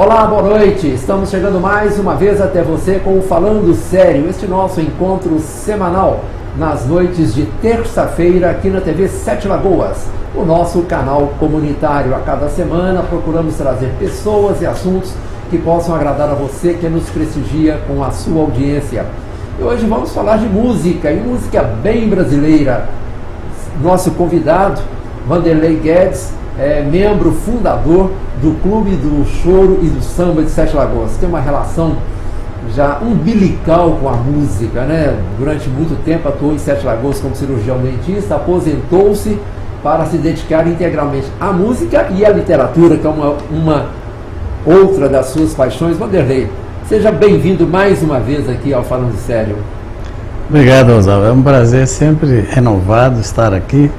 Olá, boa noite. Estamos chegando mais uma vez até você com o Falando Sério, este nosso encontro semanal nas noites de terça-feira aqui na TV Sete Lagoas, o nosso canal comunitário. A cada semana procuramos trazer pessoas e assuntos que possam agradar a você que nos prestigia com a sua audiência. E hoje vamos falar de música, e música bem brasileira. Nosso convidado, Vanderlei Guedes, é membro fundador do Clube do Choro e do Samba de Sete Lagoas. Tem uma relação já umbilical com a música, né? Durante muito tempo atuou em Sete Lagoas como cirurgião dentista, aposentou-se para se dedicar integralmente à música e à literatura, que é uma outra das suas paixões. Vanderlei, seja bem-vindo mais uma vez aqui ao Falando Sério. Obrigado, Oswaldo. É um prazer sempre renovado estar aqui,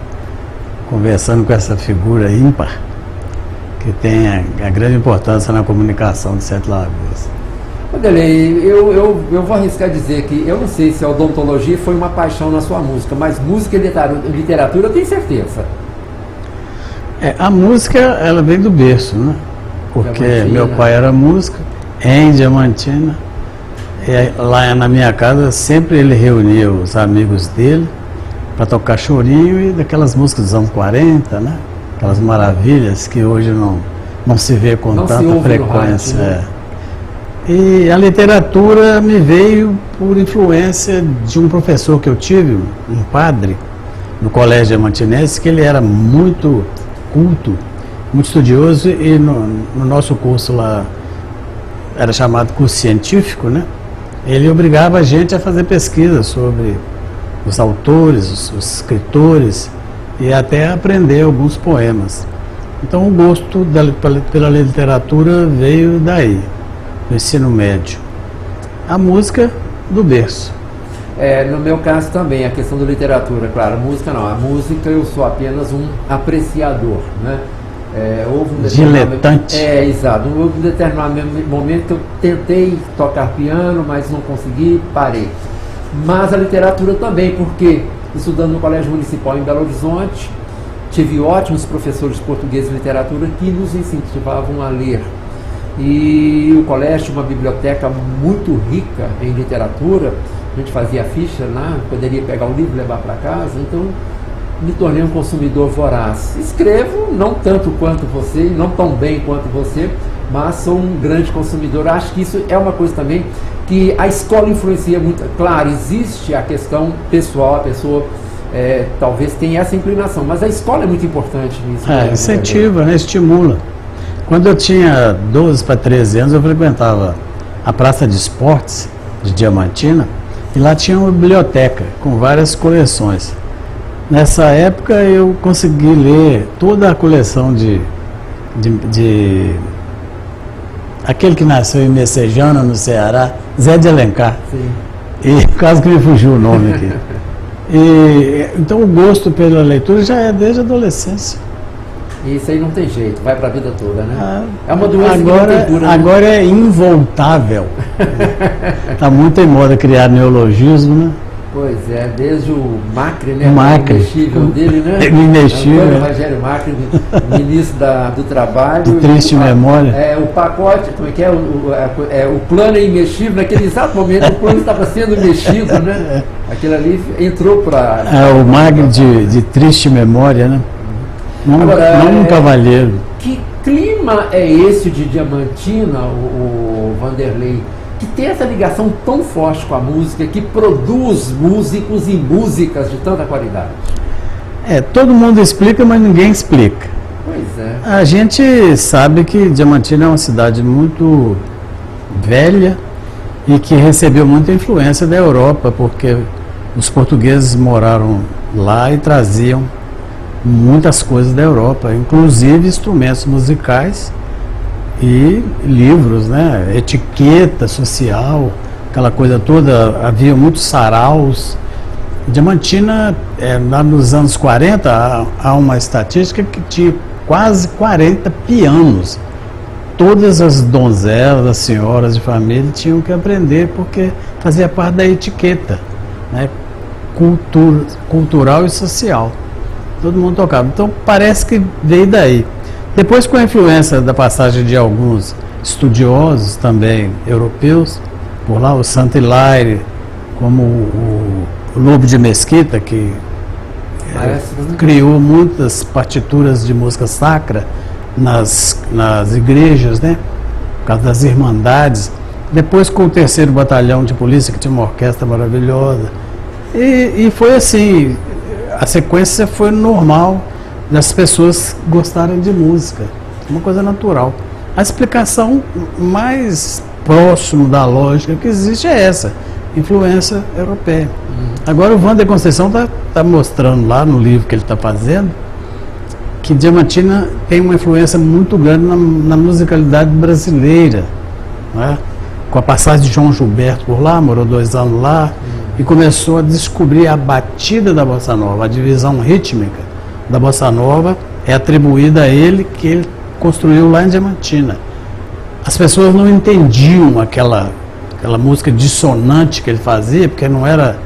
conversando com essa figura ímpar, que tem a grande importância na comunicação de Sete Lagoas. Vanderlei, eu vou arriscar dizer que eu não sei se a odontologia foi uma paixão na sua música, mas música e literatura eu tenho certeza. A música, ela vem do berço, né? Porque meu pai era músico em Diamantina, e lá na minha casa sempre ele reunia os amigos dele para tocar chorinho e daquelas músicas dos anos 40, né? Aquelas maravilhas que hoje não se vê com tanta frequência. Rádio, né? E a literatura me veio por influência de um professor que eu tive, um padre, no colégio diamantinense, que ele era muito culto, muito estudioso, e no nosso curso lá, era chamado curso científico, né? Ele obrigava a gente a fazer pesquisa sobre os autores, os escritores, e até aprender alguns poemas. Então o gosto pela literatura veio daí, do ensino médio. A música do berço. No meu caso também, a questão da literatura, claro, a música não. A música eu sou apenas um apreciador, né? Houve um diletante. Exato. Houve um determinado momento que eu tentei tocar piano, mas não consegui, parei. Mas a literatura também, porque estudando no Colégio Municipal em Belo Horizonte, tive ótimos professores de português e literatura que nos incentivavam a ler. E o colégio tinha uma biblioteca muito rica em literatura, a gente fazia ficha lá, poderia pegar o livro e levar para casa, então me tornei um consumidor voraz. Escrevo, não tanto quanto você, não tão bem quanto você, mas sou um grande consumidor. Acho que isso é uma coisa também que a escola influencia muito. Claro, existe a questão pessoal, a pessoa talvez tenha essa inclinação, mas a escola é muito importante nisso. Incentiva, né? Estimula. Quando eu tinha 12 para 13 anos, eu frequentava a Praça de Esportes de Diamantina, e lá tinha uma biblioteca com várias coleções. Nessa época eu consegui ler toda a coleção de aquele que nasceu em Messejana, no Ceará, Zé de Alencar. Sim. E quase que me fugiu o nome aqui. Então o gosto pela leitura já é desde a adolescência. Isso aí não tem jeito, vai para a vida toda, né? É uma doença que não tem cura, né? Agora é involtável. Está muito em moda criar neologismo, né? Pois é, desde o Macri, né? O Macri. O imexível dele, né? Imexível. Rogério Macri, ministro do Trabalho. De triste memória. O pacote, como é que é? O plano é imexível, naquele exato momento o plano estava sendo mexido, né? Aquilo ali entrou para... o Macri de triste memória, né? Não um cavalheiro. Que clima é esse de Diamantina, o Vanderlei, que tem essa ligação tão forte com a música, que produz músicos e músicas de tanta qualidade? Todo mundo explica, mas ninguém explica. Pois é. A gente sabe que Diamantina é uma cidade muito velha e que recebeu muita influência da Europa, porque os portugueses moraram lá e traziam muitas coisas da Europa, inclusive instrumentos musicais e livros, né? Etiqueta social, aquela coisa toda. Havia muitos saraus. Diamantina, lá nos anos 40, há uma estatística que tinha quase 40 pianos. Todas as donzelas, as senhoras de família tinham que aprender, porque fazia parte da etiqueta, né? Cultural e social. Todo mundo tocava. Então parece que veio daí. Depois, com a influência da passagem de alguns estudiosos também europeus, por lá o Saint-Hilaire, como o Lobo de Mesquita, que criou muitas partituras de música sacra nas igrejas, né? Por causa das irmandades. Depois com o 3º Batalhão de Polícia, que tinha uma orquestra maravilhosa. E foi assim, a sequência foi normal das pessoas gostarem de música, uma coisa natural. A explicação mais próxima da lógica que existe é essa, influência europeia. Agora o Wander Conceição está mostrando lá no livro que ele está fazendo que Diamantina tem uma influência muito grande na musicalidade brasileira, né? Com a passagem de João Gilberto por lá, morou 2 anos lá, e começou a descobrir a batida da Bossa Nova, a divisão rítmica da Bossa Nova é atribuída a ele, que ele construiu lá em Diamantina. As pessoas não entendiam aquela música dissonante que ele fazia, porque não era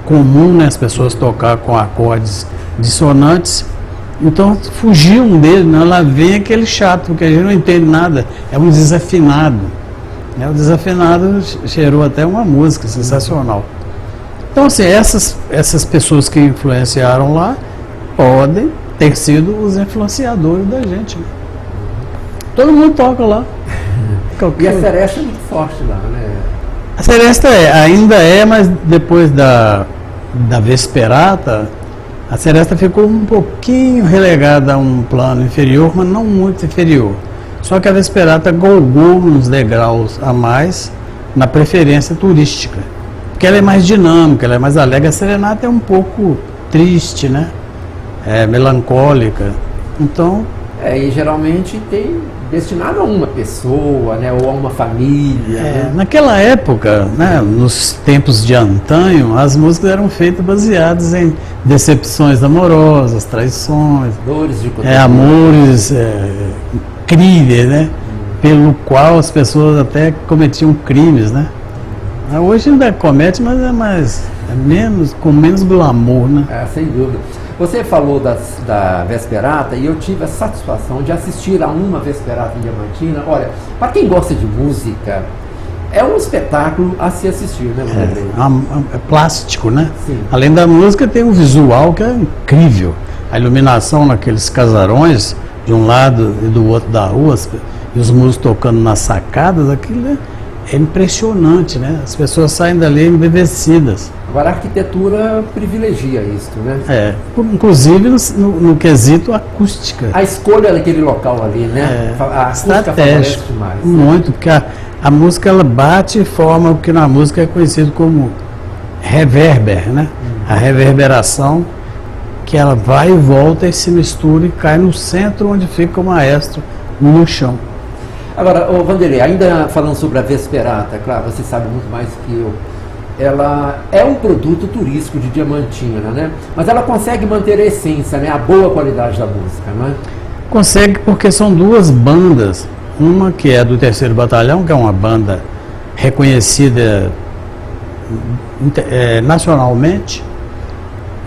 comum, né, as pessoas tocar com acordes dissonantes, então fugiam dele, né? Lá vem aquele chato, porque a gente não entende nada, é um desafinado. O desafinado gerou até uma música sensacional. Então, assim, essas pessoas que influenciaram lá podem ter sido os influenciadores da gente, né? Todo mundo toca lá. E a seresta é muito forte lá, né? A seresta ainda é, mas depois da Vesperata, a seresta ficou um pouquinho relegada a um plano inferior, mas não muito inferior. Só que a Vesperata galgou uns degraus a mais na preferência turística, porque ela é mais dinâmica, ela é mais alegre. A serenata é um pouco triste, né? É melancólica. Então... e geralmente tem destinado a uma pessoa, né? Ou a uma família. Né? Naquela época, né? Nos tempos de antanho, as músicas eram feitas baseadas em decepções amorosas, traições, dores de amores incríveis, né? Pelo qual as pessoas até cometiam crimes, né? Hoje ainda comete, mas com menos glamour, né? Sem dúvida. Você falou da Vesperata e eu tive a satisfação de assistir a uma Vesperata em Diamantina. Olha, para quem gosta de música, é um espetáculo a se assistir, né? É plástico, né? Sim. Além da música, tem um visual que é incrível. A iluminação naqueles casarões, de um lado e do outro da rua, e os músicos tocando nas sacadas, aquilo é impressionante, né? As pessoas saem dali embevecidas. Agora a arquitetura privilegia isso, né? Inclusive no quesito acústica. A escolha daquele local ali, né? A acústica favorece demais. Muito, porque a música ela bate e forma o que na música é conhecido como reverber, né? A reverberação, que ela vai e volta e se mistura e cai no centro onde fica o maestro no chão. Agora, Vanderlei, ainda falando sobre a Vesperata, claro, você sabe muito mais que eu, ela é um produto turístico de Diamantina, né? Mas ela consegue manter a essência, né? A boa qualidade da música, não é? Consegue, porque são 2 bandas, uma que é do 3º Batalhão, que é uma banda reconhecida nacionalmente,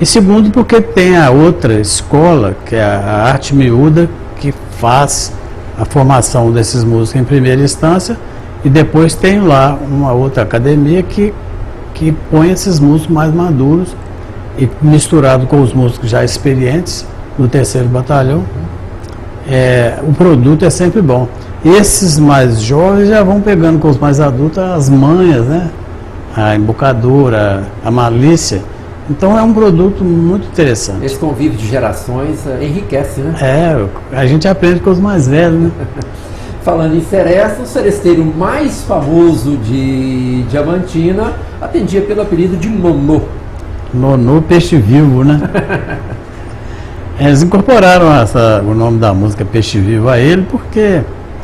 e segundo porque tem a outra escola, que é a Arte Miúda, que faz a formação desses músicos em primeira instância, e depois tem lá uma outra academia que põe esses músicos mais maduros e misturado com os músicos já experientes do 3º Batalhão. O produto é sempre bom. Esses mais jovens já vão pegando com os mais adultos as manhas, né? A embocadura, a malícia. Então é um produto muito interessante. Esse convívio de gerações enriquece, né? A gente aprende com os mais velhos, né? Falando em seresta, o seresteiro mais famoso de Diamantina atendia pelo apelido de Nonô. Nonô Peixe Vivo, né? Eles incorporaram o nome da música Peixe Vivo a ele porque...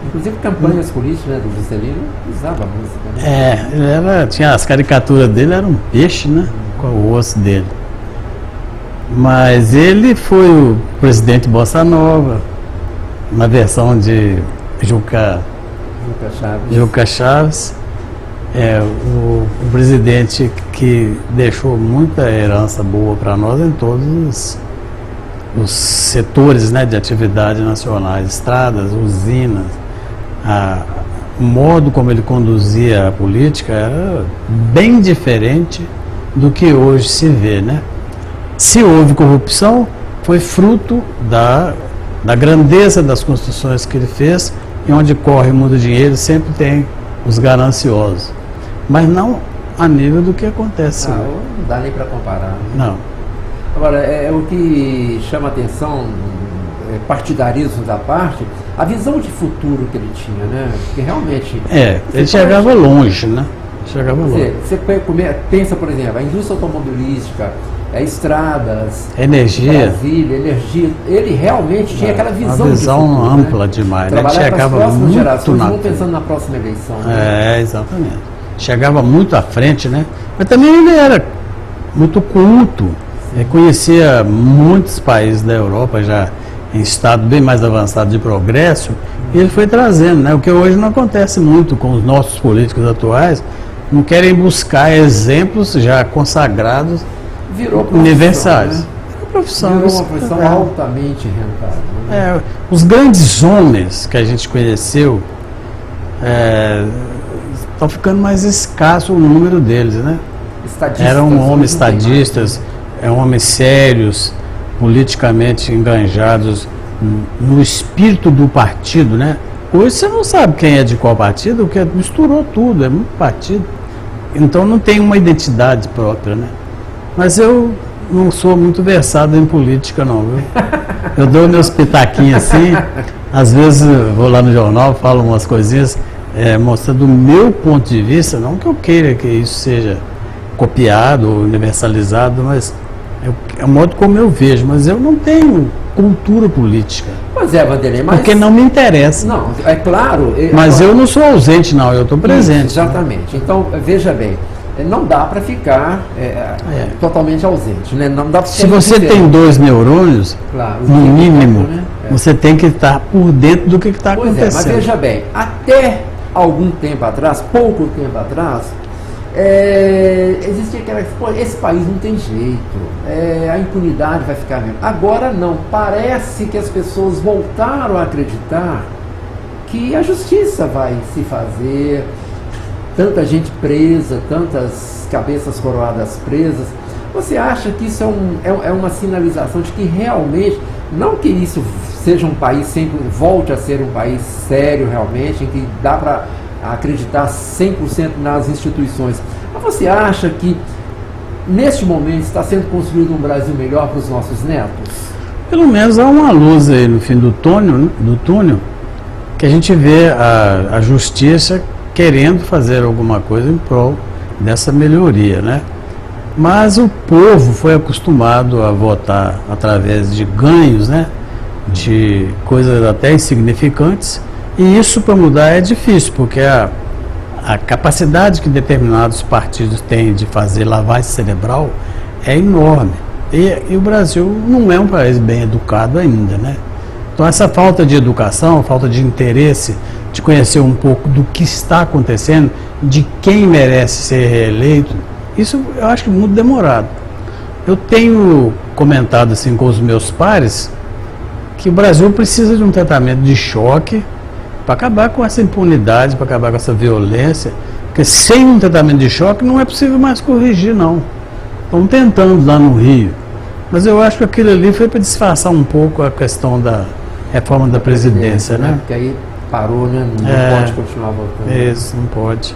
Inclusive campanhas políticas, né, do Juscelino usava a música, né? Tinha as caricaturas dele, era um peixe, né? Com o osso dele. Mas ele foi o presidente Bossa Nova, na versão de Juca Chaves. O presidente que deixou muita herança boa para nós em todos os setores, né, de atividade nacionais, estradas, usinas, o modo como ele conduzia a política era bem diferente do que hoje se vê, né? Se houve corrupção, foi fruto da grandeza das construções que ele fez, e onde corre muito dinheiro sempre tem os gananciosos, mas não a nível do que acontece. Não dá nem para comparar. Não. Agora, o que chama atenção, partidarismo da parte, a visão de futuro que ele tinha, né? Porque realmente... ele chegava longe, né? Chegava longe. Você pensa, por exemplo, a indústria automobilística, estradas, energia. Brasília, energia. Ele realmente tinha aquela visão. Uma visão de futuro, ampla, né? Demais. Ele chegava muito gerações, na não pensando na próxima eleição. Né? Exatamente. Chegava muito à frente, né? Mas também ele era muito culto. Ele conhecia muitos países da Europa, já em estado bem mais avançado de progresso, e ele foi trazendo, né? O que hoje não acontece muito com os nossos políticos atuais, não querem buscar exemplos já consagrados, universais. Né? Virou uma profissão altamente rentável. Né? Os grandes homens que a gente conheceu, estão ficando mais escasso o número deles, né? Eram homens estadistas, homens sérios, politicamente enganjados no espírito do partido, né? Hoje você não sabe quem é de qual partido, porque misturou tudo, é muito partido. Então não tem uma identidade própria, né? Mas eu não sou muito versado em política, não, viu? Eu dou meus pitaquinhos assim, às vezes eu vou lá no jornal, falo umas coisinhas, mostrando o meu ponto de vista, não que eu queira que isso seja copiado ou universalizado, mas é o modo como eu vejo, mas eu não tenho cultura política. Pois é, Vanderlei, mas... Porque não me interessa. Não, é claro... Mas eu não sou ausente, não, eu estou presente. Isso, exatamente. Né? Então, veja bem, não dá para ficar totalmente ausente, né? Não dá pra Se você tem 2 neurônios, claro, no mínimo, né? Você tem que estar por dentro do que está acontecendo. Mas veja bem, até algum tempo atrás, pouco tempo atrás, existia aquela coisa, esse país não tem jeito, a impunidade vai ficar mesmo. Agora não, parece que as pessoas voltaram a acreditar que a justiça vai se fazer, tanta gente presa, tantas cabeças coroadas presas. Você acha que isso é uma sinalização de que realmente, não que isso seja um país sempre, volte a ser um país sério realmente, em que dá para acreditar 100% nas instituições. Mas você acha que, neste momento, está sendo construído um Brasil melhor para os nossos netos? Pelo menos há uma luz aí no fim do túnel, que a gente vê a justiça querendo fazer alguma coisa em prol dessa melhoria, né? Mas o povo foi acostumado a votar através de ganhos, né? De coisas até insignificantes, e isso para mudar é difícil, porque a capacidade que determinados partidos têm de fazer lavagem cerebral é enorme, e o Brasil não é um país bem educado ainda, né? Então essa falta de educação, falta de interesse, de conhecer um pouco do que está acontecendo, de quem merece ser reeleito, isso eu acho que é muito demorado. Eu tenho comentado assim com os meus pares que o Brasil precisa de um tratamento de choque para acabar com essa impunidade, para acabar com essa violência, porque sem um tratamento de choque não é possível mais corrigir, não. Estão tentando lá no Rio, mas eu acho que aquilo ali foi para disfarçar um pouco a questão da reforma da presidência, né? Porque aí parou, né? Não pode continuar votando. Isso, não pode.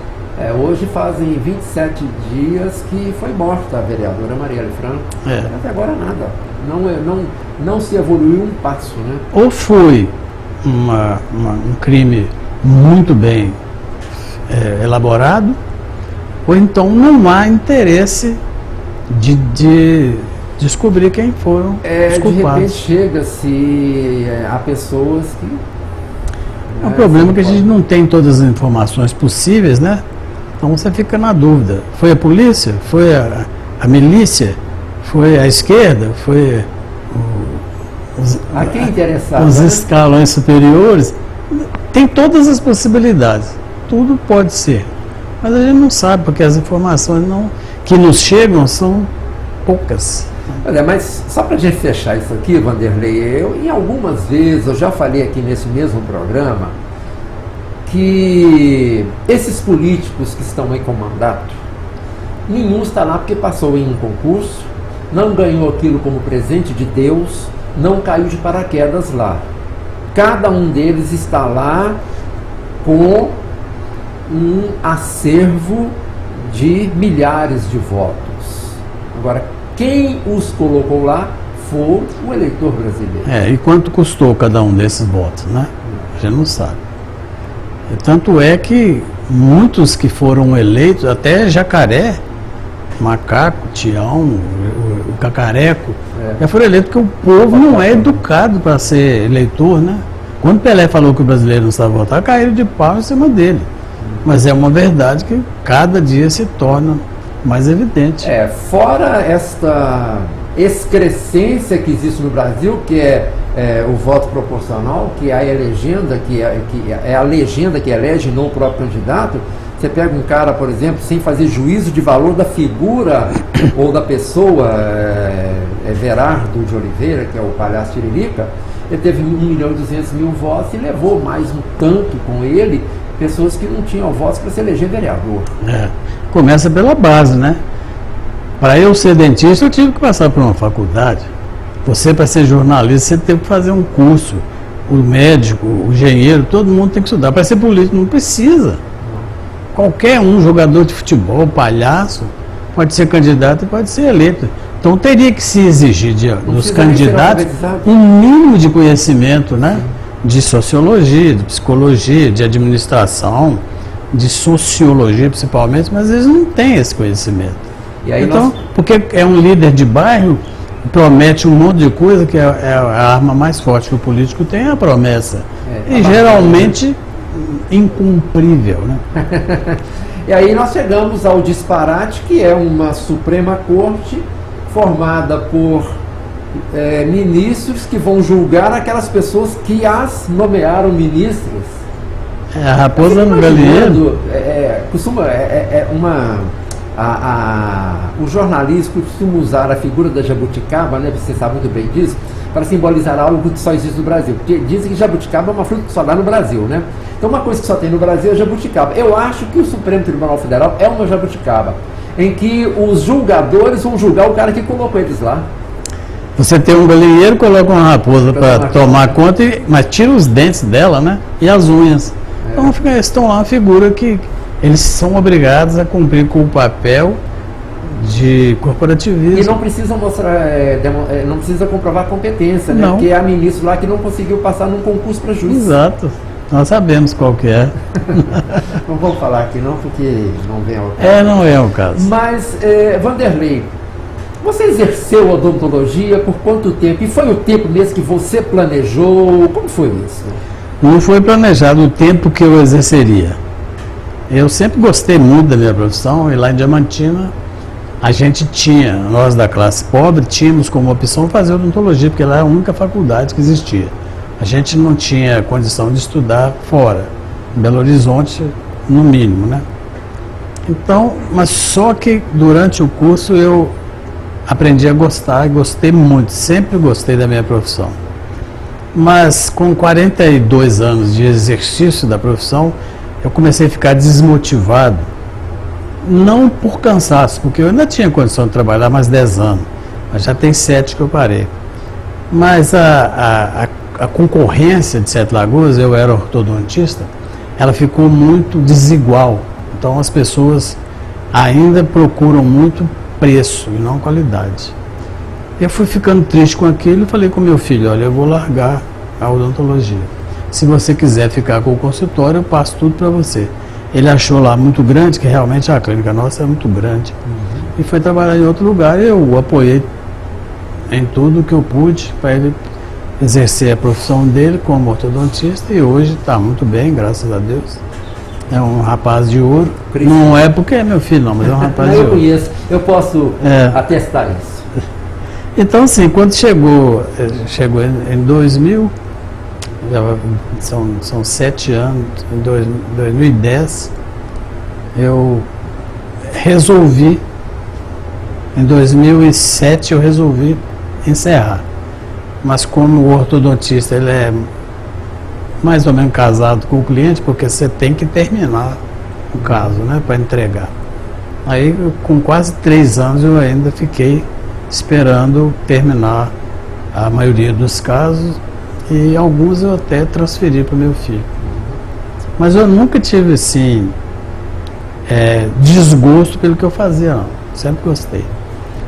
Hoje fazem 27 dias que foi morta a vereadora Marielle Franco. Até agora nada. Não se evoluiu um passo, né? Ou foi um crime muito bem elaborado, ou então não há interesse de descobrir quem foram os culpados. De repente chega-se a pessoas que... É um problema que a gente não tem todas as informações possíveis, né? Então você fica na dúvida. Foi a polícia? Foi a milícia? Foi a esquerda? Foi quem interessado, os né? escalões superiores? Tem todas as possibilidades. Tudo pode ser. Mas a gente não sabe, porque as informações que nos chegam são poucas. Olha, mas só para a gente fechar isso aqui, Vanderlei, em algumas vezes, eu já falei aqui nesse mesmo programa, que esses políticos que estão aí com mandato, nenhum está lá porque passou em um concurso, não ganhou aquilo como presente de Deus, não caiu de paraquedas lá. Cada um deles está lá com um acervo de milhares de votos. Agora, quem os colocou lá foi o eleitor brasileiro. E quanto custou cada um desses votos, né? A gente não sabe. Tanto é que muitos que foram eleitos, até Jacaré, Macaco, Tião, o Cacareco, já foram eleitos porque o povo não é educado para ser eleitor, né? Quando Pelé falou que o brasileiro não sabe votar, caíram de pau em cima dele. Mas é uma verdade que cada dia se torna mais evidente. Fora esta excrescência que existe no Brasil, que é o voto proporcional, que é a legenda, que é a legenda que elege, não o próprio candidato. Você pega um cara, por exemplo, sem fazer juízo de valor da figura ou da pessoa, Everardo de Oliveira, que é o palhaço Tiririca, ele teve 1.200.000 votos e levou mais um tanto com ele pessoas que não tinham votos para se eleger vereador. Começa pela base, né? Para eu ser dentista, eu tive que passar por uma faculdade. Você, para ser jornalista, você teve que fazer um curso. O médico, o engenheiro, todo mundo tem que estudar. Para ser político, não precisa. Qualquer um, jogador de futebol, palhaço, pode ser candidato e pode ser eleito. Então teria que se exigir dos candidatos um mínimo de conhecimento, né? De sociologia, de psicologia, de administração, de sociologia principalmente, mas eles não têm esse conhecimento. E aí então, porque é um líder de bairro, promete um monte de coisa, que é a arma mais forte que o político tem, é a promessa. E geralmente incumprível, né? E aí nós chegamos ao disparate, que é uma Suprema Corte formada por ministros que vão julgar aquelas pessoas que as nomearam ministros. A raposa no galinheiro. O jornalismo costuma usar a figura da jabuticaba, né? Você sabe muito bem disso, para simbolizar algo que só existe no Brasil. Porque dizem que jabuticaba é uma fruta que só dá no Brasil, né? Então uma coisa que só tem no Brasil é jabuticaba. Eu acho que o Supremo Tribunal Federal é uma jabuticaba, em que os julgadores vão julgar o cara que colocou eles lá. Você tem um galinheiro, coloca uma raposa para tomar conta, mas tira os dentes dela, né? E as unhas. Então estão lá uma figura que eles são obrigados a cumprir com o papel de corporativismo. E não precisa mostrar, não precisa comprovar competência, né? Não. Porque há ministro lá que não conseguiu passar num concurso para juiz. Exato. Nós sabemos qual que é. Não vamos falar aqui não, porque não vem ao caso. Não é o caso. Mas, Vanderlei, você exerceu odontologia por quanto tempo? E foi o tempo mesmo que você planejou? Como foi isso? Não foi planejado o tempo que eu exerceria. Eu sempre gostei muito da minha profissão, e lá em Diamantina a gente tinha, nós da classe pobre, tínhamos como opção fazer odontologia, porque lá é a única faculdade que existia. A gente não tinha condição de estudar fora, em Belo Horizonte, no mínimo, né? Então, mas só que durante o curso eu aprendi a gostar, e gostei muito, sempre gostei da minha profissão. Mas com 42 anos de exercício da profissão, eu comecei a ficar desmotivado, não por cansaço, porque eu ainda tinha condição de trabalhar mais 10 anos, mas já tem 7 que eu parei. Mas a concorrência de Sete Lagoas, eu era ortodontista, ela ficou muito desigual. Então as pessoas ainda procuram muito preço e não qualidade. Eu fui ficando triste com aquilo e falei com meu filho, olha, eu vou largar a odontologia. Se você quiser ficar com o consultório, eu passo tudo para você. Ele achou lá muito grande, que realmente a clínica nossa é muito grande. E foi trabalhar em outro lugar e eu o apoiei em tudo que eu pude para ele exercer a profissão dele como ortodontista, e hoje está muito bem, graças a Deus. É um rapaz de ouro. Não é porque é meu filho, não, mas é um rapaz de ouro. Eu conheço, eu posso atestar isso. Então, assim, quando chegou em 2000, são 7 anos, em 2010, eu resolvi, em 2007 eu resolvi encerrar. Mas como o ortodontista ele é mais ou menos casado com o cliente, porque você tem que terminar o caso, né, para entregar. Aí, com quase 3 anos, eu ainda fiquei esperando terminar a maioria dos casos, e alguns eu até transferi para o meu filho. Mas eu nunca tive, assim, desgosto pelo que eu fazia, não. Sempre gostei.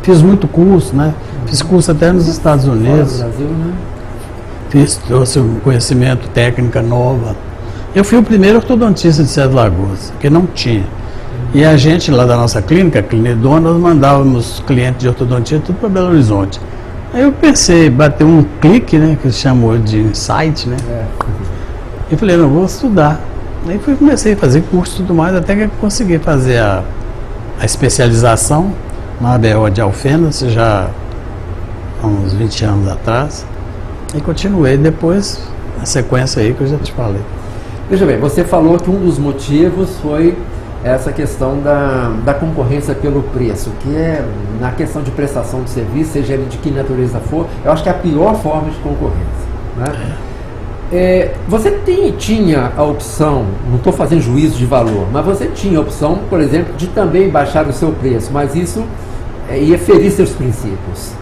Fiz muito curso, né? Fiz curso até nos Estados Unidos. Fora do Brasil, né? Trouxe um conhecimento, técnica nova. Eu fui o primeiro ortodontista de Sete Lagoas, que não tinha. E a gente lá da nossa clínica, Clinedona, nós mandávamos clientes de ortodontia tudo para Belo Horizonte. Aí eu pensei, bateu um clique, né, que se chamou de insight, né? E falei, não, vou estudar. Aí comecei a fazer curso e tudo mais, até que eu consegui fazer a especialização na ABO de Alfenas, já há uns 20 anos atrás. E continuei depois, a sequência aí que eu já te falei. Veja bem, você falou que um dos motivos foi essa questão da concorrência pelo preço, que é, na questão de prestação de serviço, seja ele de que natureza for, eu acho que é a pior forma de concorrência, né? Você tinha a opção, não estou fazendo juízo de valor, mas você tinha a opção, por exemplo, de também baixar o seu preço, mas isso ia ferir seus princípios.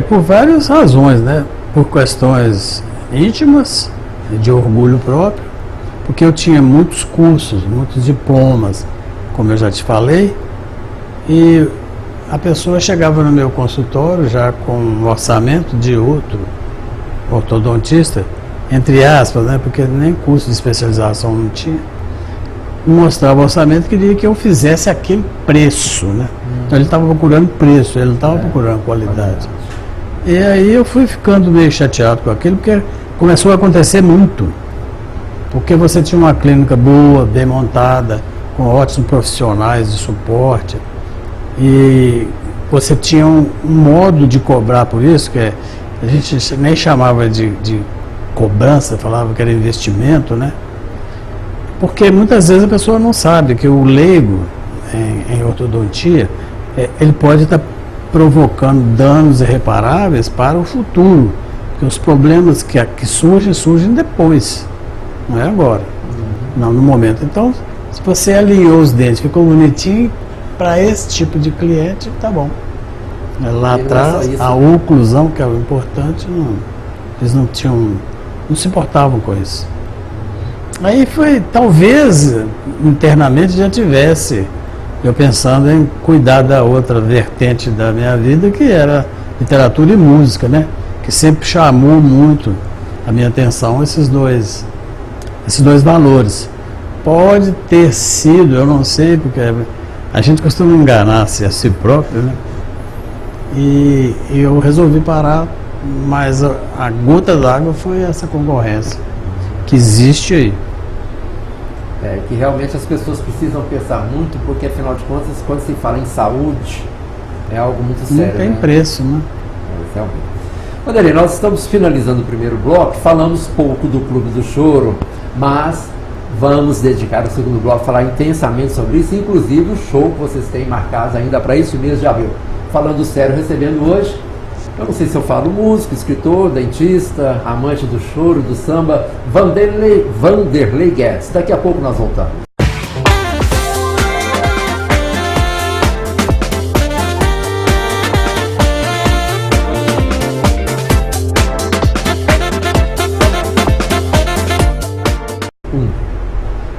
Por várias razões, né? Por questões íntimas, de orgulho próprio, porque eu tinha muitos cursos, muitos diplomas, como eu já te falei, e a pessoa chegava no meu consultório já com um orçamento de outro ortodontista, entre aspas, né, porque nem curso de especialização não tinha, mostrava o orçamento e queria que eu fizesse aquele preço, né? Então ele estava procurando preço, ele não estava procurando qualidade. E aí eu fui ficando meio chateado com aquilo, porque começou a acontecer muito. Porque você tinha uma clínica boa, bem montada, com ótimos profissionais de suporte, e você tinha um modo de cobrar por isso, que a gente nem chamava de cobrança, falava que era investimento, né? Porque muitas vezes a pessoa não sabe que o leigo em ortodontia, ele pode estar provocando danos irreparáveis para o futuro, porque os problemas que surgem depois. Não é agora, não no momento. Então, se você alinhou os dentes, ficou bonitinho, para esse tipo de cliente, tá bom. Lá atrás, a oclusão, que é o importante, eles não se importavam com isso. Aí foi, talvez, internamente já tivesse eu pensando em cuidar da outra vertente da minha vida, que era literatura e música, né? Que sempre chamou muito a minha atenção esses dois valores. Pode ter sido, eu não sei, porque a gente costuma enganar-se a si próprio, né? E eu resolvi parar, mas a gota d'água foi essa concorrência que existe aí. Que realmente as pessoas precisam pensar muito, porque afinal de contas, quando se fala em saúde, é algo muito sério. Não tem preço, né? Realmente. Vanderlei, nós estamos finalizando o primeiro bloco, falamos pouco do Clube do Choro, mas vamos dedicar o segundo bloco a falar intensamente sobre isso, inclusive o show que vocês têm marcado ainda para esse mês de abril. Falando sério, recebendo hoje, eu não sei se eu falo músico, escritor, dentista, amante do choro, do samba, Vanderlei Guedes. Daqui a pouco nós voltamos.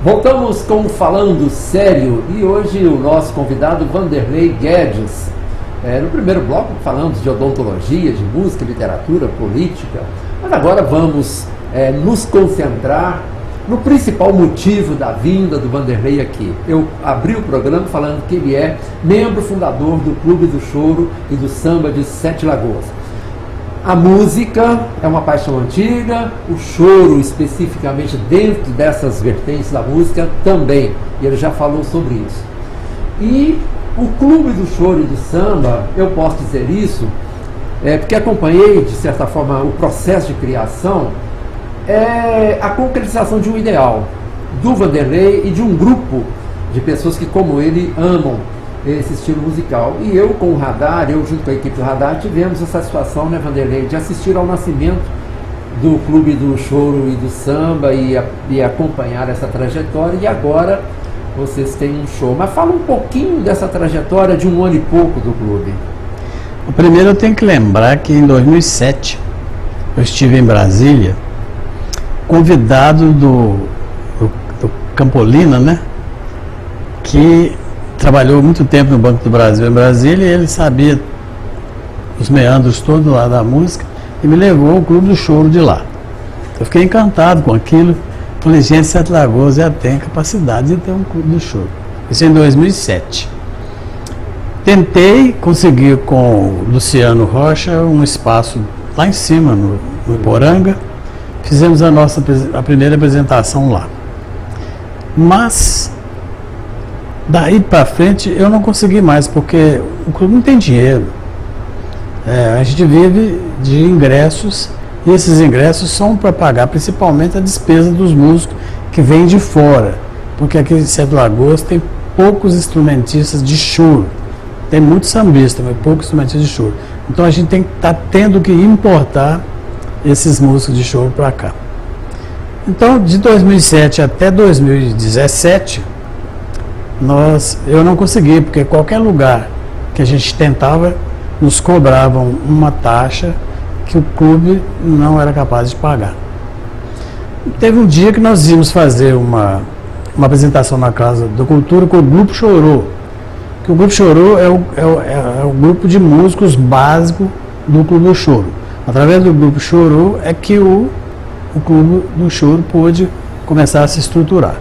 Voltamos com Falando Sério e hoje o nosso convidado Vanderlei Guedes. No primeiro bloco falamos de odontologia, de música, literatura, política, mas agora vamos nos concentrar no principal motivo da vinda do Vanderlei aqui. Eu abri o programa falando que ele é membro fundador do Clube do Choro e do Samba de Sete Lagoas. A música é uma paixão antiga, o choro especificamente dentro dessas vertentes da música também, e ele já falou sobre isso. E o Clube do Choro e do Samba, eu posso dizer isso, porque acompanhei, de certa forma, o processo de criação, a concretização de um ideal do Vanderlei e de um grupo de pessoas que, como ele, amam esse estilo musical. E eu, com o Radar, eu junto com a equipe do Radar, tivemos a satisfação, né, Vanderlei, de assistir ao nascimento do Clube do Choro e do Samba e acompanhar essa trajetória, e agora vocês têm um show. Mas fala um pouquinho dessa trajetória de um ano e pouco do clube. Primeiro eu tenho que lembrar que em 2007 eu estive em Brasília, convidado do Campolina, né, que trabalhou muito tempo no Banco do Brasil em Brasília, e ele sabia os meandros todos lá da música e me levou ao Clube do Choro de lá. Eu fiquei encantado com aquilo. Falei, gente, Sete Lagoas já tem capacidade de ter um Clube do Choro. Isso em 2007. Tentei conseguir com o Luciano Rocha um espaço lá em cima, no Iporanga. Fizemos a primeira apresentação lá. Mas daí para frente eu não consegui mais, porque o clube não tem dinheiro. A gente vive de ingressos, e esses ingressos são para pagar principalmente a despesa dos músicos que vêm de fora, porque aqui em Sete Lagoas tem poucos instrumentistas de choro. Tem muitos sambistas, mas poucos instrumentistas de choro. Então a gente tem que estar tendo que importar esses músicos de choro para cá. Então, de 2007 até 2017, eu não consegui, porque qualquer lugar que a gente tentava, nos cobravam uma taxa que o clube não era capaz de pagar. Teve um dia que nós íamos fazer uma apresentação na Casa da Cultura com o Grupo Chorô, que o Grupo Chorô é o grupo de músicos básico do Clube do Choro. Através do Grupo Chorô é que o Clube do Choro pôde começar a se estruturar.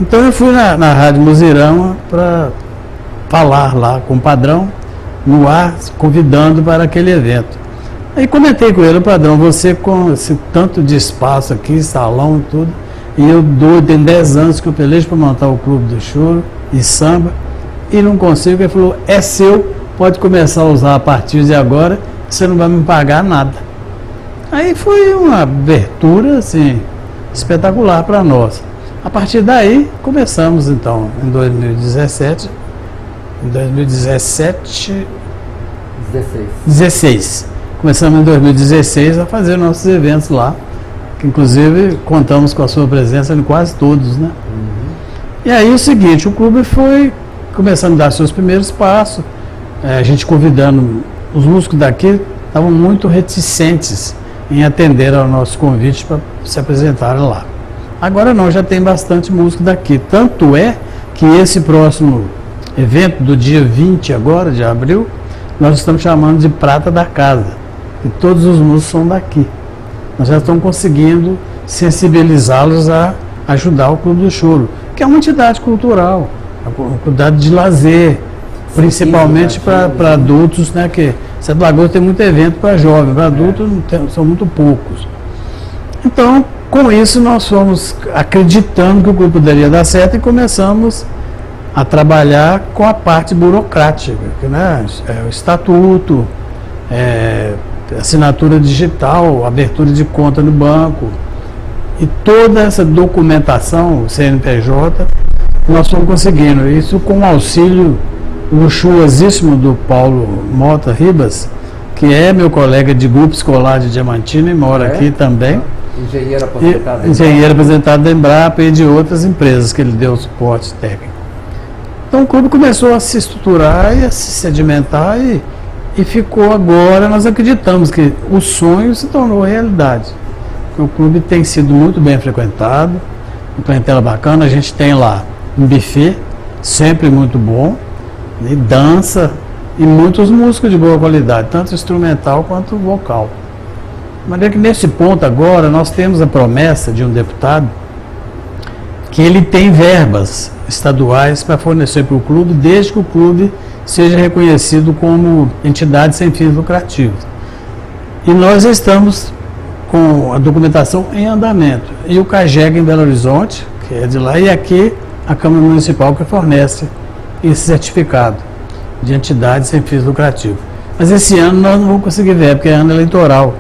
Então eu fui na Rádio Muzirama para falar lá com o Padrão, no ar, convidando para aquele evento. Aí comentei com ele, Padrão, você com esse tanto de espaço aqui, salão e tudo, e eu tem 10 anos que eu pelejo para montar o Clube do Choro e Samba, e não consigo. Ele falou, é seu, pode começar a usar a partir de agora, você não vai me pagar nada. Aí foi uma abertura assim, espetacular para nós. A partir daí, começamos então, em 2017, 16. Começamos em 2016 a fazer nossos eventos lá, que inclusive contamos com a sua presença em quase todos, né? E aí o seguinte, o clube foi começando a dar seus primeiros passos, a gente convidando, os músicos daqui estavam muito reticentes em atender ao nosso convite para se apresentarem lá. Agora não, já tem bastante músico daqui, tanto é que esse próximo evento do dia 20 agora, de abril, nós estamos chamando de Prata da Casa, e todos os músicos são daqui. Nós já estamos conseguindo sensibilizá-los a ajudar o Clube do Choro, que é uma entidade cultural, uma entidade de lazer, principalmente para adultos, né? Que Sete Lagoas tem muito evento para jovens, para adultos são muito poucos. Então, com isso, nós fomos acreditando que o clube poderia dar certo e começamos a trabalhar com a parte burocrática, né? O estatuto, assinatura digital, abertura de conta no banco, e toda essa documentação, o CNPJ, nós fomos conseguindo. Isso com o auxílio luxuosíssimo do Paulo Mota Ribas, que é meu colega de grupo escolar de Diamantina e mora aqui também. Engenheiro aposentado da Embrapa e de outras empresas que ele deu suporte técnico. Então o clube começou a se estruturar e a se sedimentar e ficou agora, nós acreditamos que o sonho se tornou realidade. O clube tem sido muito bem frequentado, uma clientela bacana, a gente tem lá um buffet, sempre muito bom, e dança, e muitos músicos de boa qualidade, tanto instrumental quanto vocal. De maneira que nesse ponto agora nós temos a promessa de um deputado que ele tem verbas estaduais para fornecer para o clube, desde que o clube seja reconhecido como entidade sem fins lucrativos. E nós estamos com a documentação em andamento. E o CAGEG em Belo Horizonte, que é de lá, e aqui a Câmara Municipal que fornece esse certificado de entidade sem fins lucrativos. Mas esse ano nós não vamos conseguir ver, porque é ano eleitoral.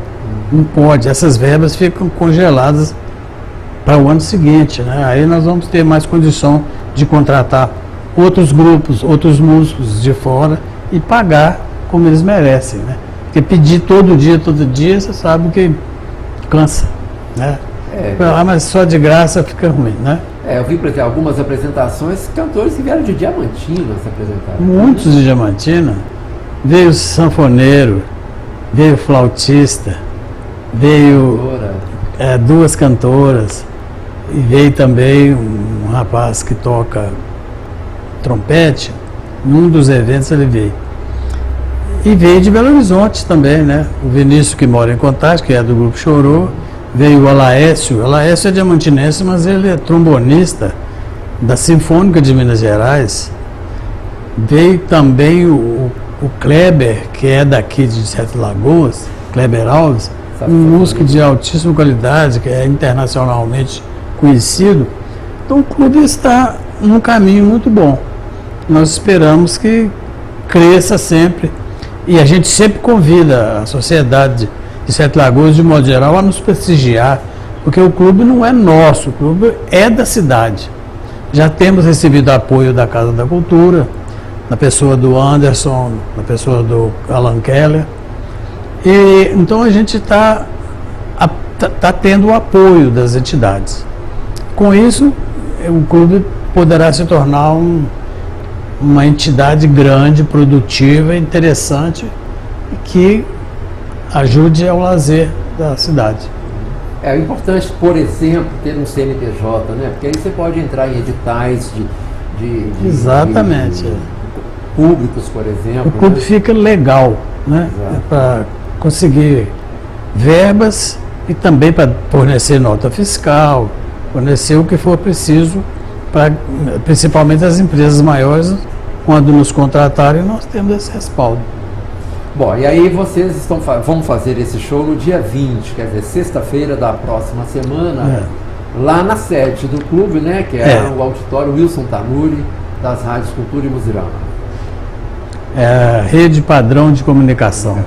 Não pode, essas verbas ficam congeladas para o ano seguinte, né? Aí nós vamos ter mais condição de contratar outros grupos, outros músicos de fora e pagar como eles merecem, né? Porque pedir todo dia, você sabe que cansa, né? Mas só de graça fica ruim, né? Eu vi, por exemplo, algumas apresentações, cantores que vieram de Diamantina se apresentaram. Muitos de Diamantina. Veio sanfoneiro, veio flautista, veio duas cantoras, e veio também um rapaz que toca trompete. Num dos eventos ele veio. E veio de Belo Horizonte também, né? O Vinícius, que mora em Contagem, que é do Grupo Chorô. Veio o Alaécio. O Alaécio é diamantinense, mas ele é trombonista da Sinfônica de Minas Gerais. Veio também o Kleber, que é daqui de Sete Lagoas, Kleber Alves, um músico de altíssima qualidade, que é internacionalmente conhecido. Então o clube está num caminho muito bom. Nós esperamos que cresça sempre. E a gente sempre convida a sociedade de Sete Lagoas, de modo geral, a nos prestigiar, porque o clube não é nosso, o clube é da cidade. Já temos recebido apoio da Casa da Cultura, na pessoa do Anderson, na pessoa do Alan Keller. E então a gente está tendo o apoio das entidades. Com isso, o clube poderá se tornar uma entidade grande, produtiva, interessante, que ajude ao lazer da cidade. É importante, por exemplo, ter um CNPJ, né? Porque aí você pode entrar em editais Exatamente. de públicos, por exemplo. O clube fica legal, né? Para conseguir verbas e também para fornecer nota fiscal, fornecer o que for preciso, principalmente as empresas maiores, quando nos contratarem, nós temos esse respaldo. Bom, e aí vocês vão fazer esse show no dia 20, quer dizer, sexta-feira da próxima semana, lá na sede do clube, né, que é o auditório Wilson Tanuri, das rádios Cultura e Muzirama. É a rede padrão de comunicação.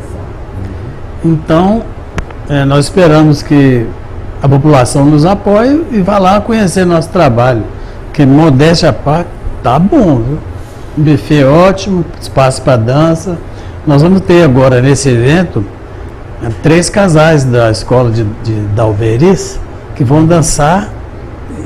Então, nós esperamos que a população nos apoie e vá lá conhecer nosso trabalho, que modéstia à parte, tá bom, viu? Um buffet ótimo, espaço para dança. Nós vamos ter agora nesse evento 3 casais da escola de Dalveris que vão dançar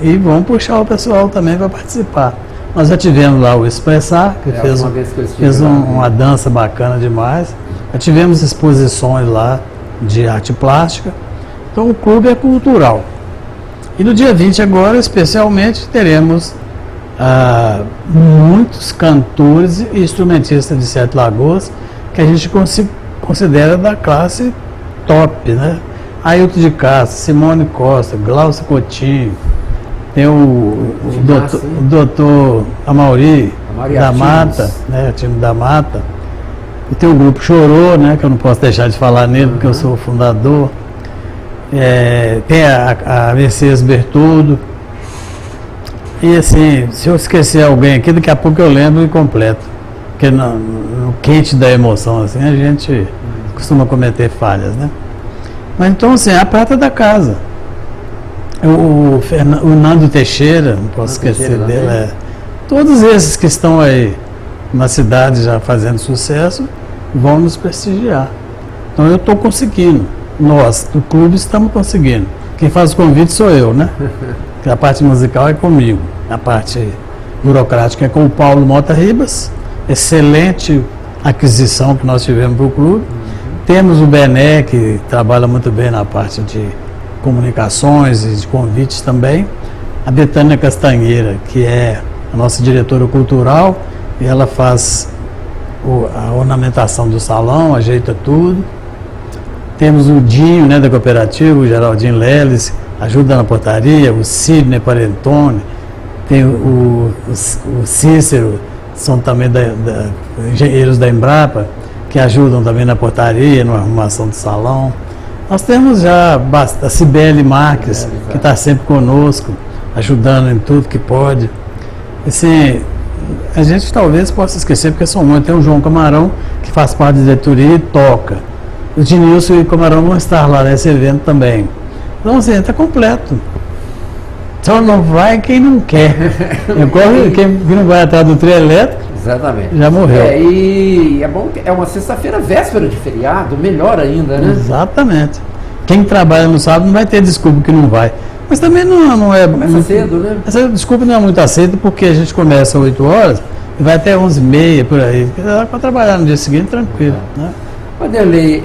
e vão puxar o pessoal também para participar. Nós já tivemos lá o Expressar, que fez uma dança bacana demais. Já tivemos exposições lá de arte plástica. Então o clube é cultural. E no dia 20 agora, especialmente, teremos muitos cantores e instrumentistas de Sete Lagoas que a gente considera da classe top, né? Ailton de Castro, Simone Costa, Glaucio Coutinho, tem o doutor Amauri da Mata, né? O time da Mata, e tem o Grupo Chorô, né? Que eu não posso deixar de falar nele, porque eu sou o fundador. Tem a Mercedes Bertoldo. E assim, se eu esquecer alguém aqui, daqui a pouco eu lembro e completo. Porque no quente da emoção, assim, a gente costuma cometer falhas, né? Mas então, assim, a prata da casa. O Nando Teixeira, não posso esquecer dele. Todos esses que estão aí na cidade já fazendo sucesso, vão nos prestigiar. Então eu estou conseguindo. Nós, do clube, estamos conseguindo. Quem faz o convite sou eu, né? A parte musical é comigo. A parte burocrática é com o Paulo Mota Ribas. Excelente aquisição que nós tivemos para o clube. Temos o Bené, que trabalha muito bem na parte de comunicações e de convites também. A Betânia Castanheira, que é a nossa diretora cultural, e ela faz a ornamentação do salão, ajeita tudo. Temos o Dinho, né, da cooperativa, o Geraldinho Leles, ajuda na portaria, o Sidney Parentone, tem o Cícero, são também engenheiros da Embrapa, que ajudam também na portaria, na arrumação do salão. Nós temos já a Cibele Marques, que está sempre conosco, ajudando em tudo que pode. Assim, a gente talvez possa esquecer, porque são muitos. Tem o João Camarão, que faz parte da diretoria e toca. O Dinilson e o Camarão vão estar lá nesse evento também. Então, assim, está completo. Só não vai quem não quer. Quem não vai atrás do trio elétrico, exatamente, já morreu. E é bom que é uma sexta-feira, véspera de feriado, melhor ainda, né? Exatamente. Quem trabalha no sábado não vai ter desculpa que não vai. Mas também não é... Começa cedo, né? Essa desculpa não é muito aceita porque a gente começa às 8 horas e vai até 11h30 por aí. Dá para trabalhar no dia seguinte tranquilo, né? Vanderlei,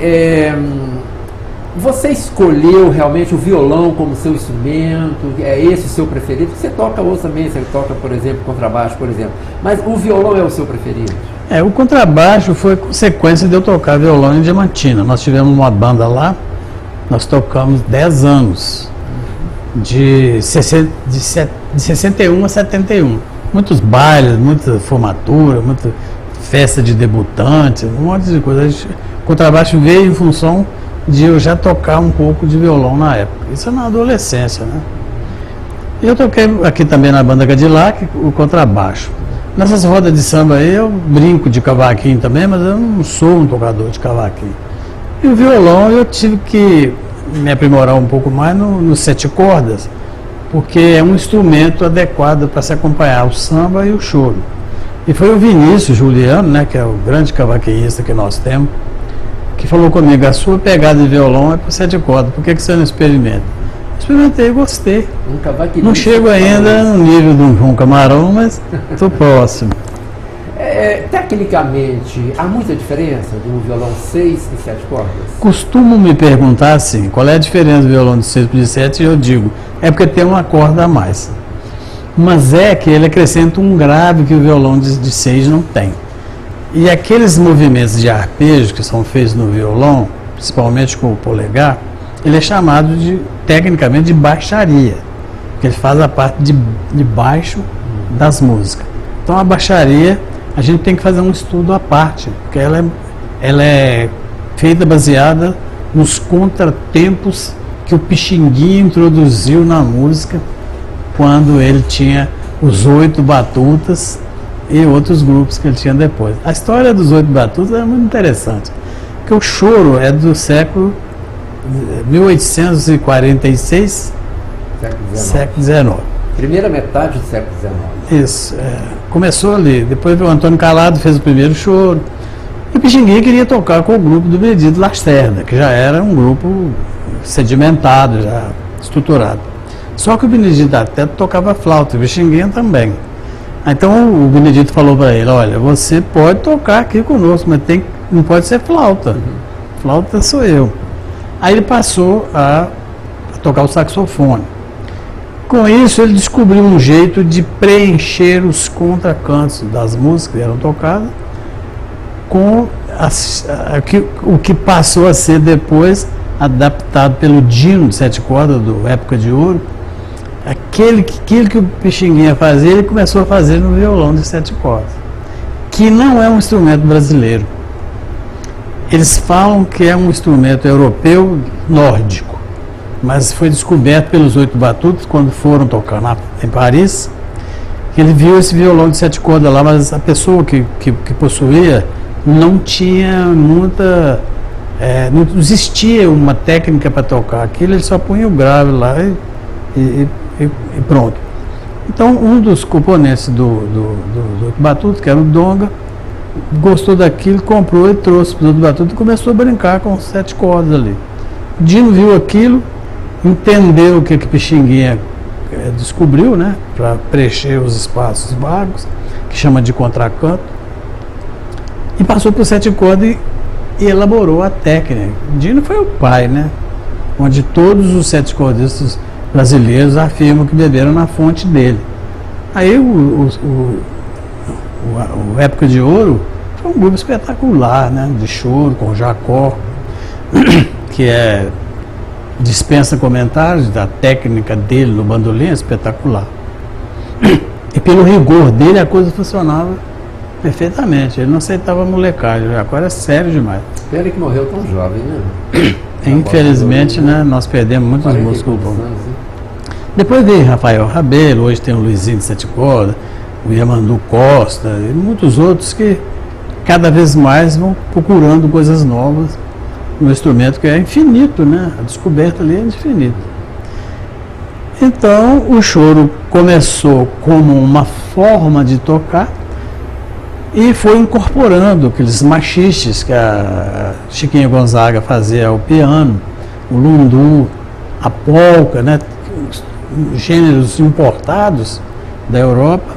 você escolheu realmente o violão como seu instrumento? É esse o seu preferido? Você toca outros também, você toca, por exemplo, contrabaixo, por exemplo. Mas o violão é o seu preferido? O contrabaixo foi consequência de eu tocar violão em Diamantina. Nós tivemos uma banda lá, nós tocamos 10 anos, de 61 a 71. Muitos bailes, muita formatura, muita festa de debutantes, um monte de coisa. O contrabaixo veio em função de eu já tocar um pouco de violão na época. Isso é na adolescência, né? Eu toquei aqui também na banda Cadillac o contrabaixo. Nessas rodas de samba aí eu brinco de cavaquinho também, mas eu não sou um tocador de cavaquinho. E o violão eu tive que me aprimorar um pouco mais no 7 cordas, porque é um instrumento adequado para se acompanhar o samba e o choro. E foi o Vinícius Juliano, né, que é o grande cavaquinista que nós temos, que falou comigo: a sua pegada de violão é para 7 cordas, por que você não experimenta? Experimentei e gostei. Não chego ainda no nível de um João Camarão, mas estou próximo. Tecnicamente, há muita diferença do violão 6 e 7 cordas? Costumo me perguntar assim, qual é a diferença do violão de 6 para de 7, e eu digo, é porque tem uma corda a mais. Mas é que ele acrescenta um grave que o violão de 6 não tem. E aqueles movimentos de arpejo que são feitos no violão, principalmente com o polegar, ele é chamado tecnicamente de baixaria, porque ele faz a parte de baixo das músicas. Então a baixaria, a gente tem que fazer um estudo à parte, porque ela é feita baseada nos contratempos que o Pixinguinha introduziu na música quando ele tinha os 8 batutas e outros grupos que ele tinha depois. A história dos 8 batutas é muito interessante, porque o choro é do século 1846, século XIX. Primeira metade do século XIX. Isso, começou ali. Depois o Antônio Calado fez o primeiro choro. E o Pixinguinha queria tocar com o grupo do Benedito Lacerda, que já era um grupo sedimentado, já estruturado. Só que o Benedito até tocava flauta, o Pixinguinha também. Então o Benedito falou para ele: olha, você pode tocar aqui conosco, mas não pode ser flauta. Flauta sou eu. Aí ele passou a tocar o saxofone. Com isso, ele descobriu um jeito de preencher os contracantos das músicas que eram tocadas com o que passou a ser depois adaptado pelo Dino de 7 cordas do Época de Ouro. Aquilo que o Pixinguinha fazia, ele começou a fazer no violão de 7 cordas, que não é um instrumento brasileiro. Eles falam que é um instrumento europeu nórdico, mas foi descoberto pelos 8 batutas quando foram tocar em Paris. Ele viu esse violão de 7 cordas lá, mas a pessoa que possuía não tinha muita... não existia uma técnica para tocar aquilo, ele só punha o grave lá e pronto. Então um dos componentes do 8 batutas, que era o Donga, gostou daquilo, comprou e trouxe para o batuta e começou a brincar com 7 cordas ali. O Dino viu aquilo, entendeu o que Pixinguinha descobriu, né, para preencher os espaços vagos, que chama de contracanto, e passou por 7 cordas e elaborou a técnica. O Dino foi o pai, né, onde todos os 7 cordistas brasileiros afirmam que beberam na fonte dele. Aí o Época de Ouro foi um grupo espetacular, né, de choro, com o Jacó, que dispensa comentários da técnica dele no bandolim, é espetacular. E pelo rigor dele a coisa funcionava perfeitamente, ele não aceitava molecagem, o Jacó era sério demais. Pena que morreu tão jovem, né? Infelizmente, né, nós perdemos muitos músicos. Depois veio Rafael Rabelo, hoje tem o Luizinho de 7 cordas, o Yamandu Costa e muitos outros que cada vez mais vão procurando coisas novas no instrumento, que é infinito, né? A descoberta ali é infinita. Então o choro começou como uma forma de tocar e foi incorporando aqueles machistes que a Chiquinha Gonzaga fazia ao piano, o lundu, a polca, né? Gêneros importados da Europa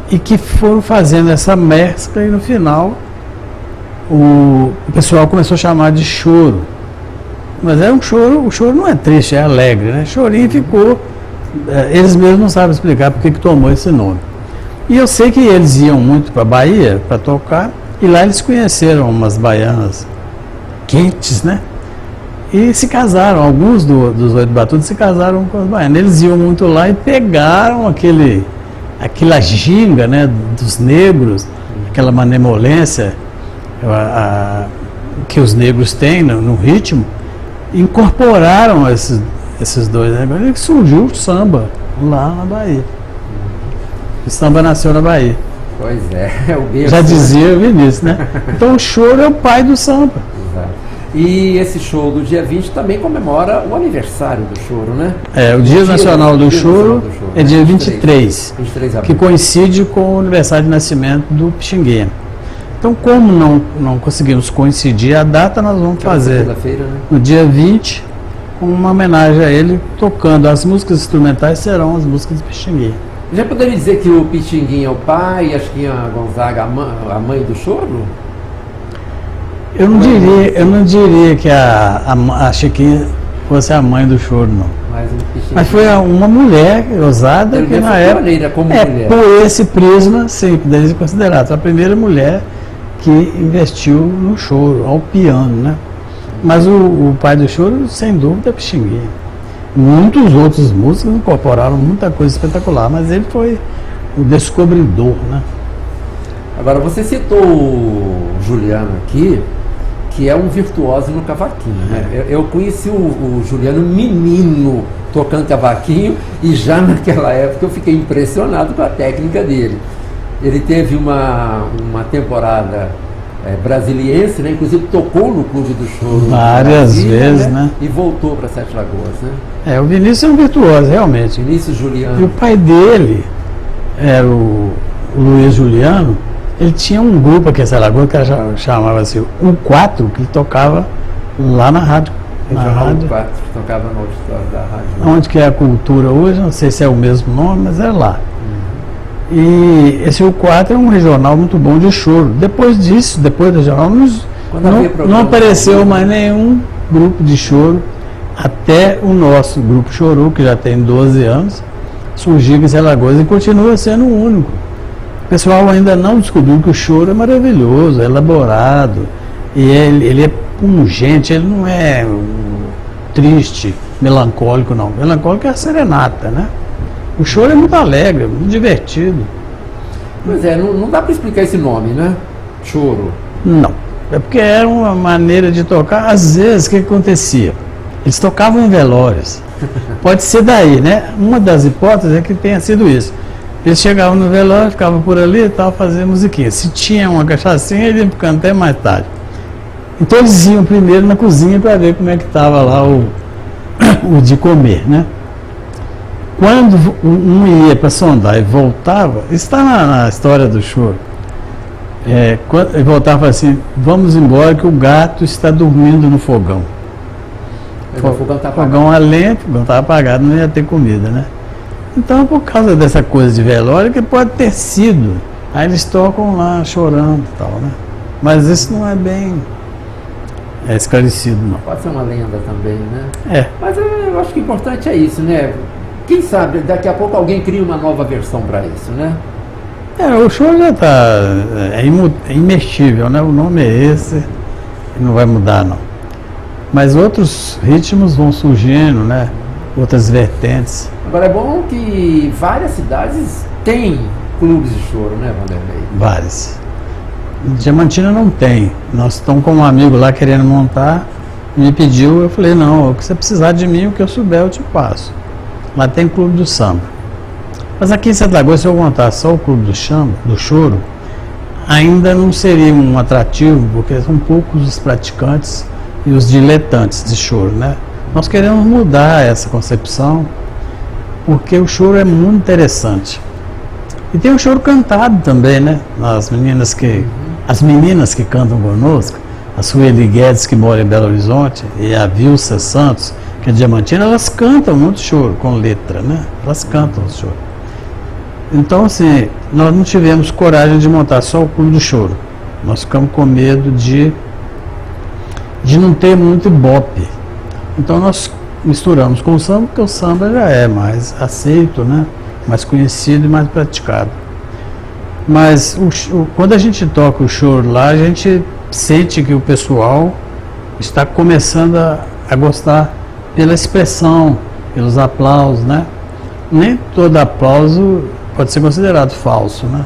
e que foram fazendo essa mescla e no final o pessoal começou a chamar de choro. Mas é um choro, o choro não é triste, é alegre, né? Chorinho ficou, eles mesmos não sabem explicar porque que tomou esse nome. E eu sei que eles iam muito para a Bahia para tocar e lá eles conheceram umas baianas quentes, né? E se casaram, alguns dos Oito Batutas se casaram com as baianas. Eles iam muito lá e pegaram aquela ginga, né, dos negros, aquela manemolência que os negros têm no ritmo, e incorporaram esses dois, né? E surgiu o samba lá na Bahia. O samba nasceu na Bahia. Pois é, o berço. Já dizia o Vinícius, né? Então o choro é o pai do samba. Exato. E esse show do dia 20 também comemora o aniversário do choro, né? É, o Dia Nacional do Choro é dia 23 de abril. Que coincide com o aniversário de nascimento do Pixinguinha. Então, como não conseguimos coincidir a data, nós vamos fazer no dia 20 uma homenagem a ele, tocando as músicas instrumentais, serão as músicas do Pixinguinha. Já poderia dizer que o Pixinguinha é o pai e a Chiquinha Gonzaga a mãe do choro? Eu não diria que a Chiquinha fosse a mãe do choro, não. Mas foi uma mulher ousada que na época, por esse prisma, sim, poderia ser considerado a primeira mulher que investiu no choro, ao piano, né? Mas o pai do choro, sem dúvida, é Pixinguinha. Muitos outros músicos incorporaram muita coisa espetacular, mas ele foi o descobridor, né? Agora, você citou o Juliano aqui, que é um virtuoso no cavaquinho, né? Eu conheci o Juliano menino tocando cavaquinho e já naquela época eu fiquei impressionado com a técnica dele. Ele teve uma temporada brasiliense, né? Inclusive tocou no Clube do Choro várias vezes, né? E voltou para Sete Lagoas, né? O Vinícius é um virtuoso, realmente. Vinícius Juliano. E o pai dele era o Luiz Juliano. Ele tinha um grupo aqui em Sete Lagoas que chamava assim o 4, que tocava lá na rádio. Na rádio 4, que tocava no auditório da rádio. Onde que é a Cultura hoje, não sei se é o mesmo nome, mas é lá. E esse U4 é um regional muito bom de choro. Depois disso, depois do regional, não apareceu mais nenhum grupo de choro, até o nosso grupo Chorou, que já tem 12 anos, surgiu em Sete Lagoas e continua sendo o único. O pessoal ainda não descobriu que o choro é maravilhoso, é elaborado, e ele é pungente, ele não é triste, melancólico, não. Melancólico é a serenata, né? O choro é muito alegre, muito divertido. Pois é, não dá para explicar esse nome, né? Choro. Não. É porque era uma maneira de tocar. Às vezes, o que acontecia? Eles tocavam em velórios. Pode ser daí, né? Uma das hipóteses é que tenha sido isso. Eles chegavam no velório, ficavam por ali e tal, faziam musiquinha. Se tinha uma cachaçinha, eles iam ficando até mais tarde. Então eles iam primeiro na cozinha para ver como é que estava lá o de comer, né? Quando um ia para sondar e voltava, isso está na história do choro. Quando ele voltava assim, vamos embora que o gato está dormindo no fogão. O fogão está apagado. Fogão a lenha, o fogão estava apagado, não ia ter comida, né? Então, por causa dessa coisa de velório, que pode ter sido. Aí eles tocam lá chorando e tal, né? Mas isso não é bem esclarecido, não. Pode ser uma lenda também, né? É. Mas eu acho que o importante é isso, né? Quem sabe daqui a pouco alguém cria uma nova versão para isso, né? O choro já está imexível, né? O nome é esse e não vai mudar, não. Mas outros ritmos vão surgindo, né? Outras vertentes. Agora é bom que várias cidades têm clubes de choro, né, Vanderlei? Várias. Diamantina não tem. Nós estamos com um amigo lá querendo montar, me pediu, eu falei, não, o que você precisar de mim, o que eu souber eu te passo. Lá tem clube do samba. Mas aqui em Sete Lagoas, se eu montar só o clube do choro, ainda não seria um atrativo, porque são poucos os praticantes e os diletantes de choro, né? Nós queremos mudar essa concepção, porque o choro é muito interessante. E tem o choro cantado também, né? As meninas que cantam conosco, a Sueli Guedes, que mora em Belo Horizonte, e a Vilsa Santos, que é Diamantina, elas cantam muito choro, com letra, né? Elas cantam o choro. Então, assim, nós não tivemos coragem de montar só o Clube do Choro. Nós ficamos com medo de não ter muito ibope. Então, nós misturamos com o samba, porque o samba já é mais aceito, né? Mais conhecido e mais praticado. Mas quando a gente toca o choro lá, a gente sente que o pessoal está começando a gostar pela expressão, pelos aplausos, né? Nem todo aplauso pode ser considerado falso, né?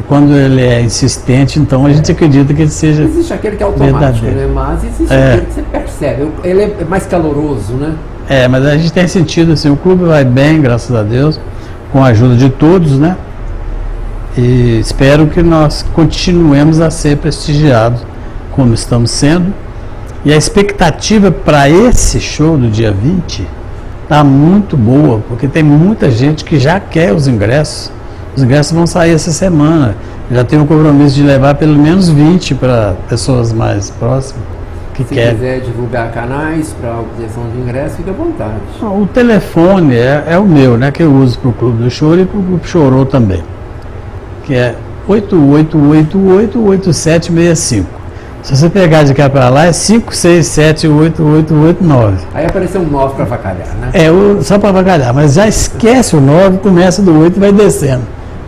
Quando ele é insistente, então a gente acredita que ele seja existe aquele que é automático, né? Mas existe aquele que você percebe. Ele é mais caloroso, né? Mas a gente tem sentido assim, o clube vai bem, graças a Deus, com a ajuda de todos, né? E espero que nós continuemos a ser prestigiados como estamos sendo. E a expectativa para esse show do dia 20 está muito boa, porque tem muita gente que já quer os ingressos. Os ingressos vão sair essa semana. Já tenho o compromisso de levar pelo menos 20 para pessoas mais próximas que querem. Se quiser divulgar canais para obtenção de ingresso, fique à vontade. O telefone é o meu, né, que eu uso para o Clube do Choro e para o Grupo Chorô também, que é 8888-8765. Se você pegar de cá para lá, é 5678889. Aí apareceu um 9 para avacalhar, né? Só para avacalhar, mas já esquece o 9, começa do 8 e vai descendo.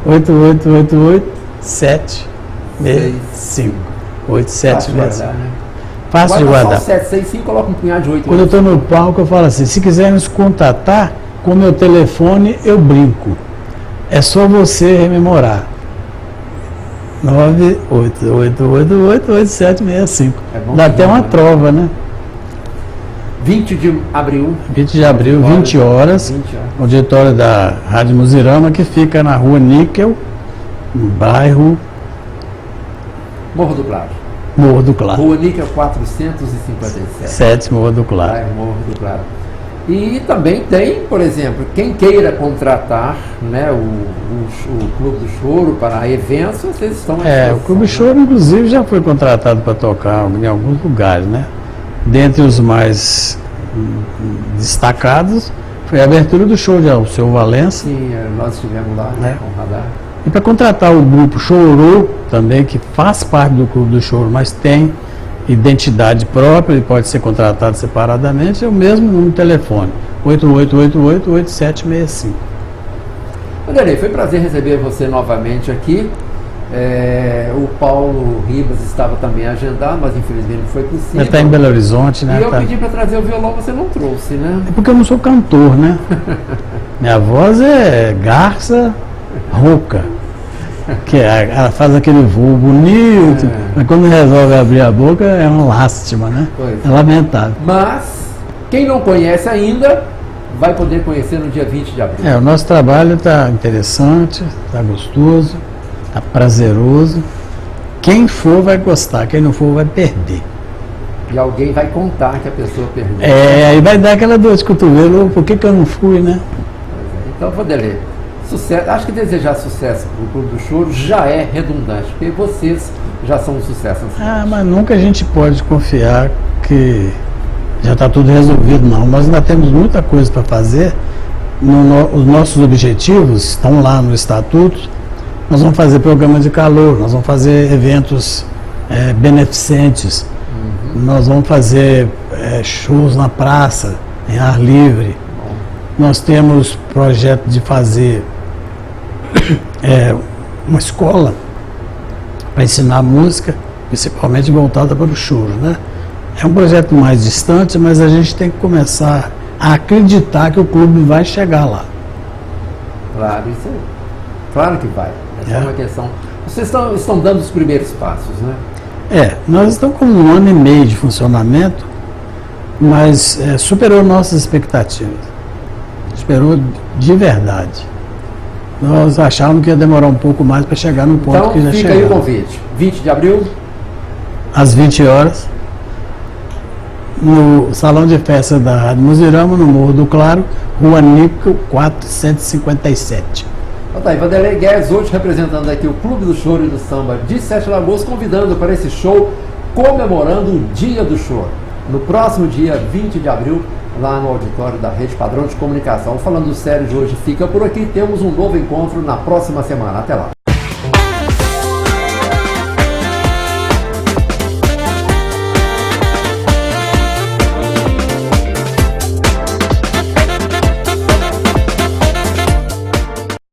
8888-765. 8765. Né? Fácil de guardar. Só 765, coloca um punhado de 8. Quando eu estou no palco, eu falo assim: se quiser nos contatar, com o meu telefone eu brinco. É só você rememorar. 988888765. Dá até uma trova, né? 20 de abril. 20 de abril, 20 horas. Auditório da Rádio Muzirama, que fica na Rua Níquel, no bairro Morro do Claro. Morro do Claro. Rua Níquel 457. 7, Morro do Claro. Bairro Morro do Claro. E também tem, por exemplo, quem queira contratar, né, o Clube do Choro para eventos, vocês estão à o Clube do Choro, inclusive, já foi contratado para tocar em alguns lugares, né? Dentre os mais destacados foi a abertura do show de Alceu Valença. Sim, nós estivemos lá, né, com o radar. E para contratar o grupo Chorô também, que faz parte do Clube do Choro, mas tem identidade própria e pode ser contratado separadamente, é o mesmo número de telefone, 8888-8765. Vanderlei, foi um prazer receber você novamente aqui. O Paulo Ribas estava também agendado, mas infelizmente não foi possível. Ele está em Belo Horizonte, né? E eu pedi para trazer o violão, você não trouxe, né? É porque eu não sou cantor, né? Minha voz é garça rouca. Que ela faz aquele voo bonito, mas quando resolve abrir a boca é uma lástima, né? É lamentável. Mas, quem não conhece ainda, vai poder conhecer no dia 20 de abril. O nosso trabalho está interessante, está gostoso, está prazeroso. Quem for vai gostar, quem não for vai perder. E alguém vai contar que a pessoa perdeu. Aí vai dar aquela dor de cotovelo, por que eu não fui, né? Então, Vanderlei, sucesso, acho que desejar sucesso para o Clube do Choro já é redundante, porque vocês já são um sucesso. Mas nunca a gente pode confiar que já está tudo resolvido, não. Nós ainda temos muita coisa para fazer. Os nossos objetivos estão lá no Estatuto. Nós vamos fazer programa de calor, nós vamos fazer eventos beneficentes, nós vamos fazer shows na praça, em ar livre. Nós temos projeto de fazer uma escola para ensinar música, principalmente voltada para o choro, né? É um projeto mais distante, mas a gente tem que começar a acreditar que o clube vai chegar lá. Claro, isso aí. Claro que vai. Essa é uma questão. Vocês estão dando os primeiros passos, né? Nós estamos com 1 ano e meio de funcionamento, mas superou nossas expectativas. Superou de verdade. Nós achávamos que ia demorar um pouco mais para chegar no ponto que já chegou. Então fica aí o convite. 20 de abril? Às 20 horas, no Salão de Festa da Rádio Muzirama, no Morro do Claro, Rua Níquel 457. Então tá aí, Vanderlei Guedes, hoje representando aqui o Clube do Choro e do Samba de Sete Lagoas, convidando para esse show comemorando o Dia do Choro, no próximo dia 20 de abril, lá no auditório da Rede Padrão de Comunicação. Falando sério de hoje fica por aqui, temos um novo encontro na próxima semana. Até lá!